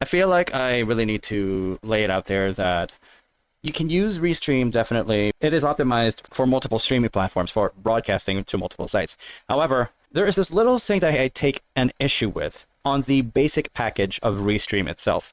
I feel like I really need to lay it out there that you can use Restream definitely. It is optimized for multiple streaming platforms for broadcasting to multiple sites. However, there is this little thing that I take an issue with on the basic package of Restream itself.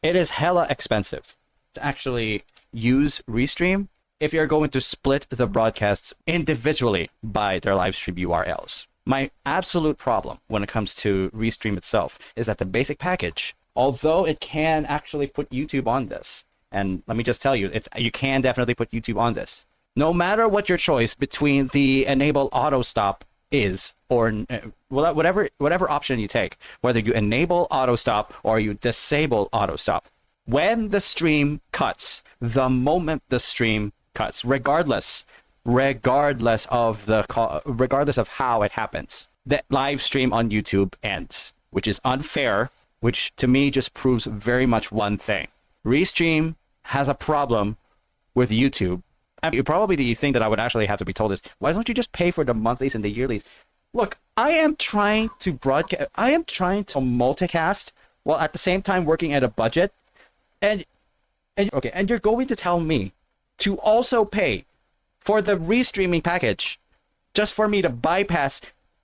It is hella expensive to actually use Restream if you're going to split the broadcasts individually by their live stream URLs. My absolute problem when it comes to Restream itself is that the basic package, although it can actually put YouTube on this, and let me just tell you, you can definitely put YouTube on this. No matter what your choice between the enable auto stop is, or whatever option you take, whether you enable auto stop or you disable auto stop, when the stream cuts, the moment the stream cuts, regardless of how it happens, the live stream on YouTube ends, which is unfair, which to me just proves very much one thing. Restream has a problem with YouTube. And probably you think that I would actually have to be told this. Why don't you just pay for the monthlies and the yearlies? Look, I am trying to broadcast. I am trying to multicast while at the same time working at a budget. And you're going to tell me to also pay for the restreaming package just for me to bypass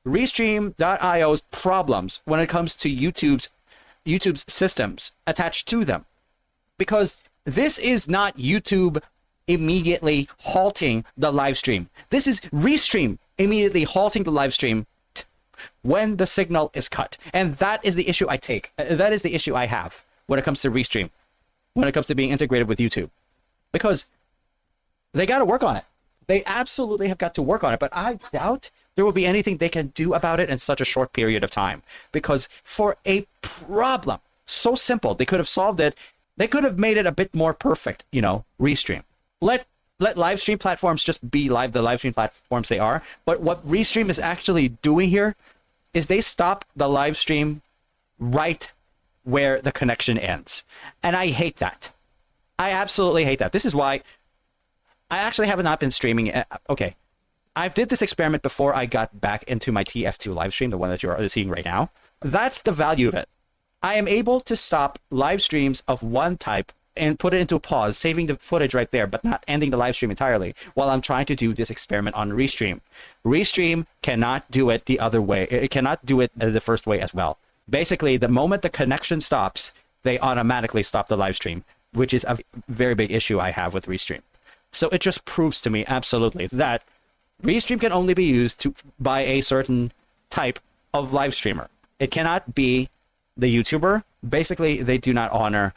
Restream.io's problems when it comes to YouTube's systems attached to them. Because this is not YouTube immediately halting the live stream. This is Restream immediately halting the live stream when the signal is cut. And that is the issue I take. That is the issue I have when it comes to Restream, when it comes to being integrated with YouTube. Because they got to work on it. They absolutely have got to work on it. But I doubt there will be anything they can do about it in such a short period of time. Because for a problem so simple, they could have solved it. They could have made it a bit more perfect, Restream. Let live stream platforms just be the live stream platforms they are. But what Restream is actually doing here is they stop the live stream right where the connection ends. And I hate that. I absolutely hate that. This is why I actually have not been streaming. Okay. I did this experiment before I got back into my TF2 live stream, the one that you're seeing right now. That's the value of it. I am able to stop live streams of one type and put it into a pause, saving the footage right there, but not ending the live stream entirely while I'm trying to do this experiment on Restream. Restream cannot do it the other way. It cannot do it the first way as well. Basically, the moment the connection stops, they automatically stop the live stream, which is a very big issue I have with Restream. So it just proves to me absolutely that Restream can only be used by a certain type of live streamer. It cannot be the YouTuber. Basically, they do not honor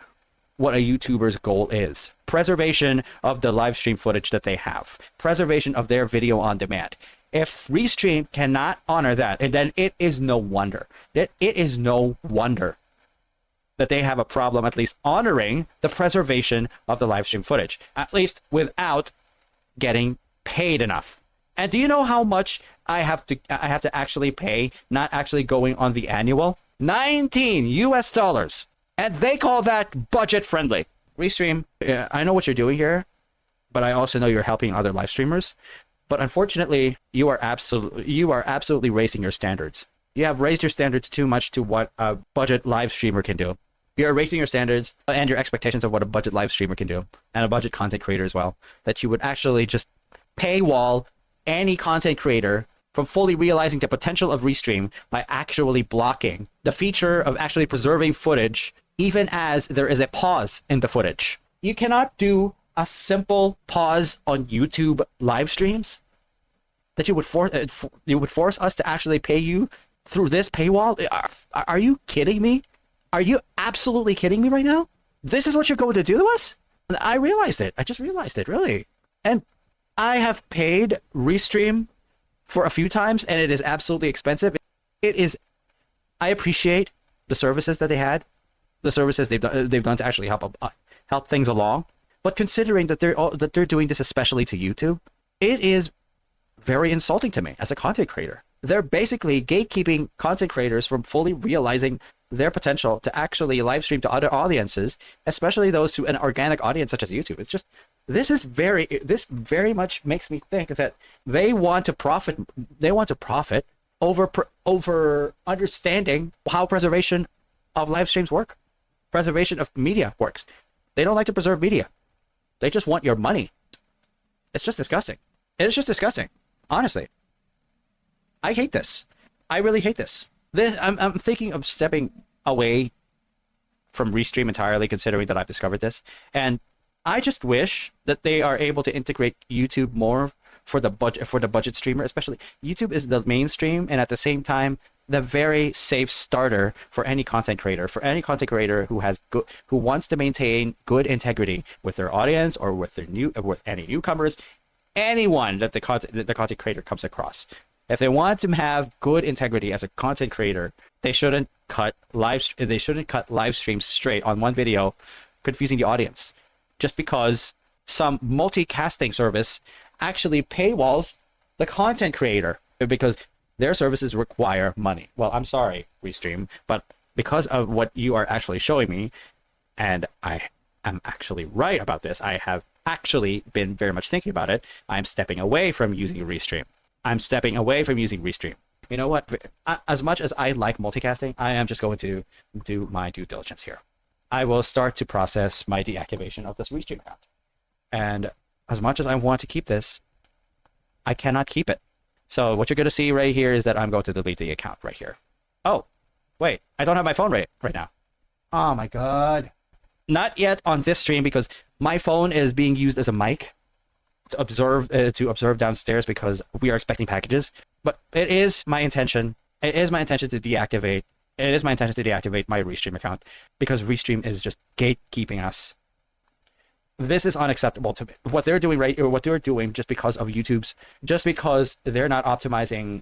what a YouTuber's goal is. Preservation of the live stream footage that they have. Preservation of their video on demand. If Restream cannot honor that, and then it is no wonder that they have a problem at least honoring the preservation of the live stream footage, at least without getting paid enough. And do you know how much I have to actually pay, not actually going on the annual? $19. And they call that budget friendly. Restream, I know what you're doing here, but I also know you're helping other live streamers. But unfortunately, you are absolutely raising your standards. You have raised your standards too much to what a budget live streamer can do. You're raising your standards and your expectations of what a budget live streamer can do, and a budget content creator as well. That you would actually just paywall any content creator from fully realizing the potential of Restream by actually blocking the feature of actually preserving footage even as there is a pause in the footage. You cannot do a simple pause on YouTube live streams that you would force us to actually pay you through this paywall. Are you kidding me? Are you absolutely kidding me right now? This is what you're going to do to us? I realized it. I just realized it, really. And I have paid Restream for a few times, and it is absolutely expensive. It is. I appreciate the services that they had, the services they've done to actually help things along. But considering that they're doing this especially to YouTube, it is very insulting to me as a content creator. They're basically gatekeeping content creators from fully realizing their potential to actually live stream to other audiences, especially those to an organic audience such as YouTube. It's just this very much makes me think that they want to profit. They want to profit over understanding how preservation of live streams work. preservation of media works. They don't like to preserve media. They just want your money. It's just disgusting. It is just disgusting. Honestly. I hate this. I really hate this. I'm thinking of stepping away from Restream entirely, considering that I've discovered this. And I just wish that they are able to integrate YouTube more for the budget streamer. Especially YouTube is the mainstream, and at the same time, the very safe starter for any content creator. For any content creator who wants to maintain good integrity with their audience or with any newcomers, anyone that the content creator comes across. If they want to have good integrity as a content creator, they shouldn't cut live streams straight on one video, confusing the audience. Just because some multicasting service actually paywalls the content creator because their services require money. Well, I'm sorry, Restream, but because of what you are actually showing me, and I am actually right about this, I have actually been very much thinking about it, I'm stepping away from using Restream. I'm stepping away from using Restream. You know what? As much as I like multicasting, I am just going to do my due diligence here. I will start to process my deactivation of this Restream account. And as much as I want to keep this, I cannot keep it. So what you're going to see right here is that I'm going to delete the account right here. Oh, wait, I don't have my phone right now. Oh my God. Not yet on this stream because my phone is being used as a mic to observe downstairs because we are expecting packages. But it is my intention. It is my intention to deactivate. It is my intention to deactivate my Restream account because Restream is just gatekeeping us. This is unacceptable to me. What they're doing just because they're not optimizing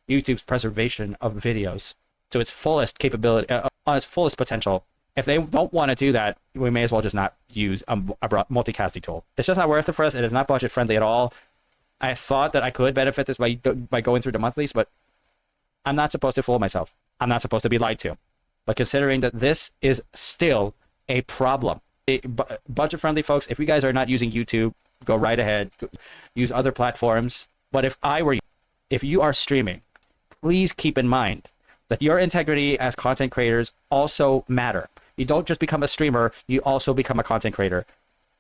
YouTube's preservation of videos to its fullest capability, on its fullest potential. If they don't want to do that, we may as well just not use a multicasting tool. It's just not worth it for us. It is not budget friendly at all. I thought that I could benefit this by going through the monthlies, but I'm not supposed to fool myself. I'm not supposed to be lied to. But considering that this is still a problem, budget friendly folks, if you guys are not using YouTube, go right ahead, use other platforms. But if you are streaming, please keep in mind that your integrity as content creators also matter. You don't just become a streamer, you also become a content creator.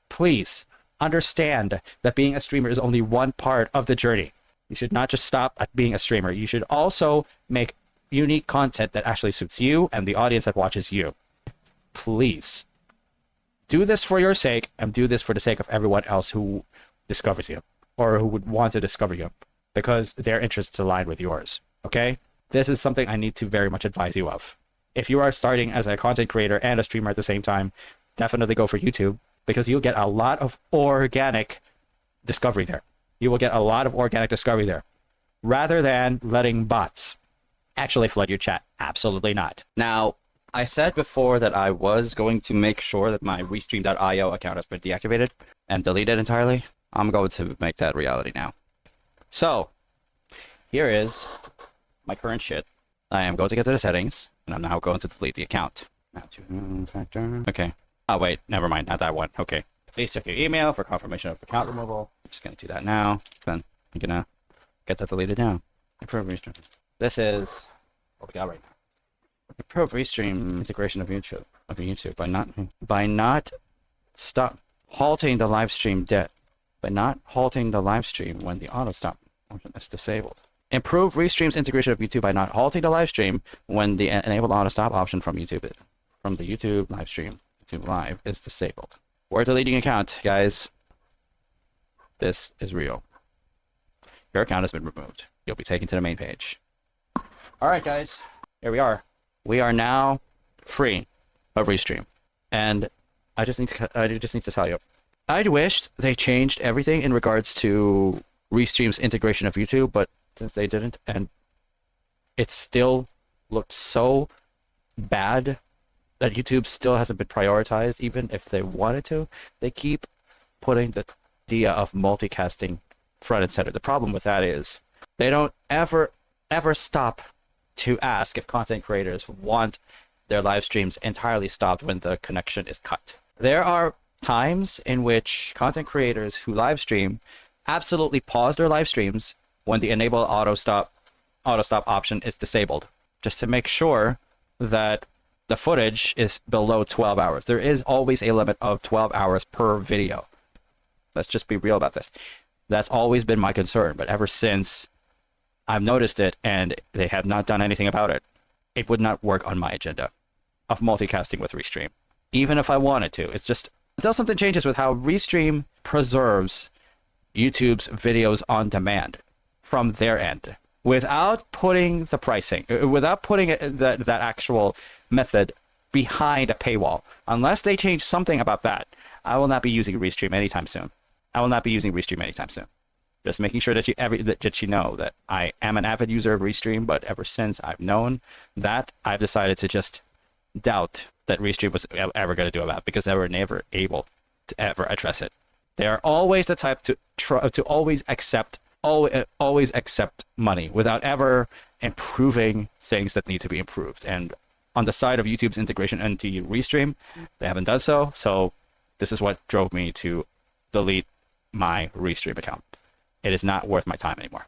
Please understand that being a streamer is only one part of the journey. You should not just stop at being a streamer. You should also make unique content that actually suits you and the audience that watches you. Please do this for your sake and do this for the sake of everyone else who discovers you or who would want to discover you because their interests align with yours. Okay? This is something I need to very much advise you of. If you are starting as a content creator and a streamer at the same time, definitely go for YouTube because you'll get a lot of organic discovery there. You will get a lot of organic discovery there rather than letting bots actually flood your chat. Absolutely not. Now, I said before that I was going to make sure that my Restream.io account has been deactivated and deleted entirely. I'm going to make that reality now. So, here is my current shit. I am going to get to the settings, and I'm now going to delete the account. Now to factor. Okay. Oh, wait. Never mind. Not that one. Okay. Please check your email for confirmation of account removal. I'm just going to do that now. Then I'm going to get that deleted now. Improve Restream. This is what we got right now. Improve Restream integration of YouTube by not halting the live stream by not halting the live stream when the auto stop option is disabled. Improve Restream's integration of YouTube by not halting the live stream when the enable auto stop option from the YouTube live stream to live is disabled. We're deleting account, guys. This is real. Your account has been removed. You'll be taken to the main page. All right, guys. Here we are. We are now free of Restream, and I just need to tell you, I'd wished they changed everything in regards to Restream's integration of YouTube, but since they didn't, and it still looked so bad that YouTube still hasn't been prioritized, even if they wanted to, they keep putting the idea of multicasting front and center. The problem with that is they don't ever stop to ask if content creators want their live streams entirely stopped when the connection is cut. There are times in which content creators who live stream absolutely pause their live streams when the enable auto stop option is disabled, just to make sure that the footage is below 12 hours. There is always a limit of 12 hours per video. Let's just be real about this. That's always been my concern, but ever since I've noticed it and they have not done anything about it, it would not work on my agenda of multicasting with Restream. Even if I wanted to, it's just until something changes with how Restream preserves YouTube's videos on demand from their end, without putting the pricing, without putting that actual method behind a paywall. Unless they change something about that, I will not be using Restream anytime soon. I will not be using Restream anytime soon. Just making sure that you know that I am an avid user of Restream, but ever since I've known that, I've decided to just doubt that Restream was ever going to do about it, because they were never able to ever address it. They are always the type to always accept money without ever improving things that need to be improved. And on the side of YouTube's integration into Restream, they haven't done so. So this is what drove me to delete my Restream account. It is not worth my time anymore.